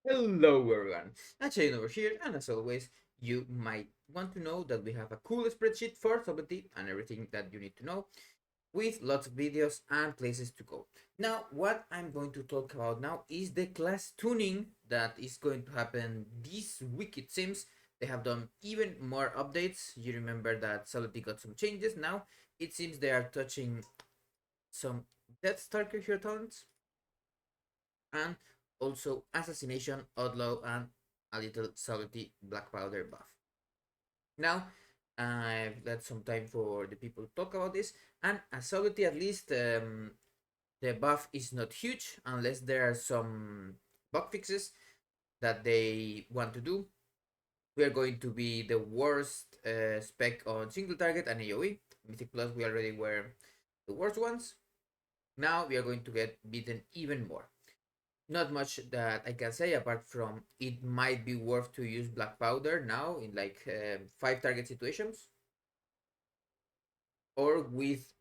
Hello everyone, Hachadino over here, and as always, you might want to know that we have a cool spreadsheet for stability and everything that you need to know, with lots of videos and places to go. Now, what I'm going to talk about now is the class tuning that is going to happen this week. It seems they have done even more updates. You remember that stability got some changes. Now, it seems they are touching some Death Stalker hero talents and also assassination, outlaw, and a little salty black powder buff. Now, I've let some time for the people to talk about this, and as salty, at least the buff is not huge unless there are some bug fixes that they want to do. We are going to be the worst spec on single target and AoE. Mythic Plus, we already were the worst ones. Now we are going to get beaten even more. Not much that I can say apart from it might be worth to use black powder now in like 5 target situations, or with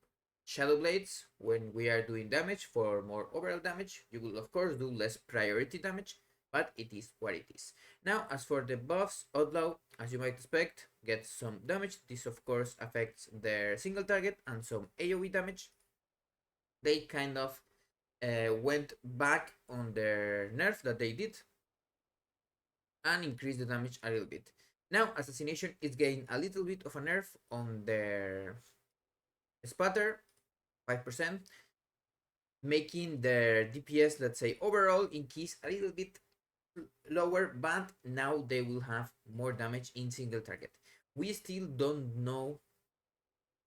shadow blades when we are doing damage for more overall damage. You will of course do less priority damage, but it is what it is. Now, as for the buffs, outlaw, as you might expect, gets some damage. This of course affects their single target and some AoE damage. They kind of went back on their nerf that they did and increased the damage a little bit. Now, assassination is getting a little bit of a nerf on their spatter, 5%, making their DPS, let's say, overall increase a little bit lower, but now they will have more damage in single target. We still don't know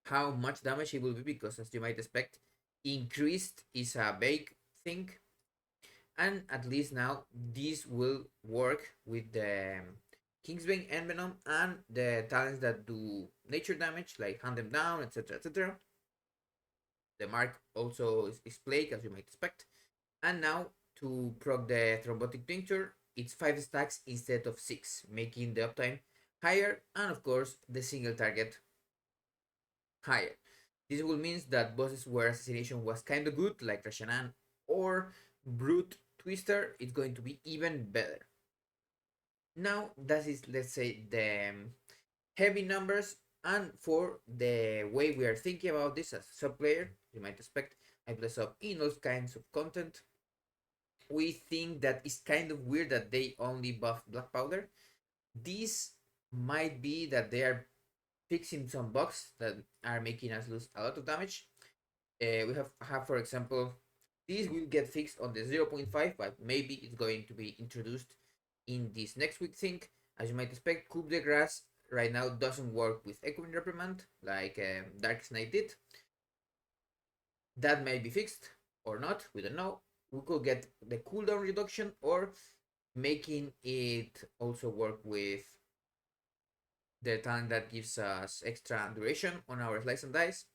how much damage it will be because, as you might expect, increased is a big thing, and at least now this will work with the Kingsbane Envenom and the talents that do nature damage, like Hunt Them Down, etc. etc. The mark also is Plague, as you might expect. And now to proc the Thrombotic Tincture, it's 5 stacks instead of 6, making the uptime higher and of course the single target higher. This will mean that bosses where assassination was kinda good, like Rashanan or Brute Twister, it's going to be even better. Now that is, let's say, the heavy numbers, and for the way we are thinking about this as a sub player, you might expect I play sub in all kinds of content. We think that it's kind of weird that they only buff black powder. This might be that they are fixing some bugs that are making us lose a lot of damage. We have for example, this will get fixed on the 0.5, but maybe it's going to be introduced in this next week thing. As you might expect, Coup de Grace right now doesn't work with Echoing Reprimand like Dark Knight did. That may be fixed or not, we don't know. We could get the cooldown reduction or making it also work with the talent that gives us extra duration on our slice and dice.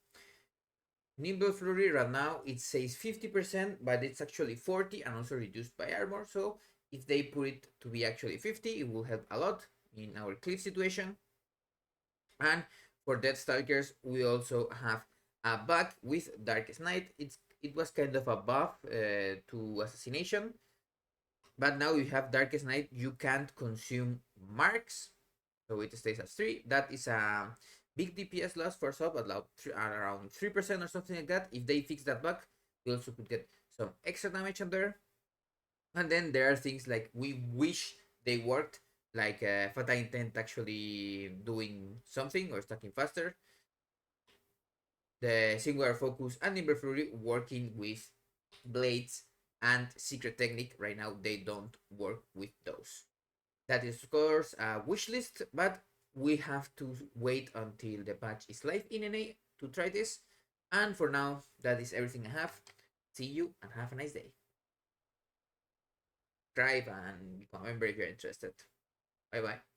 Nimble Flurry right now it says 50%, but it's actually 40 and also reduced by armor. So if they put it to be actually 50, it will help a lot in our cliff situation. And for Death Stalkers, we also have a bug with Darkest Night. It was kind of a buff to assassination, but now you have Darkest Night. You can't consume marks, so it stays at 3. That is a big DPS loss for sub, around 3% or something like that. If they fix that bug, we also could get some extra damage on there. And then there are things like we wish they worked, like Fatal Intent actually doing something or stacking faster. The Singular Focus and Nimble Fury working with Blades and Secret Technique. Right now, they don't work with those. That is, of course, a wish list, but we have to wait until the patch is live in NA to try this. And for now, that is everything I have. See you and have a nice day. Subscribe and become a member if you're interested. Bye bye.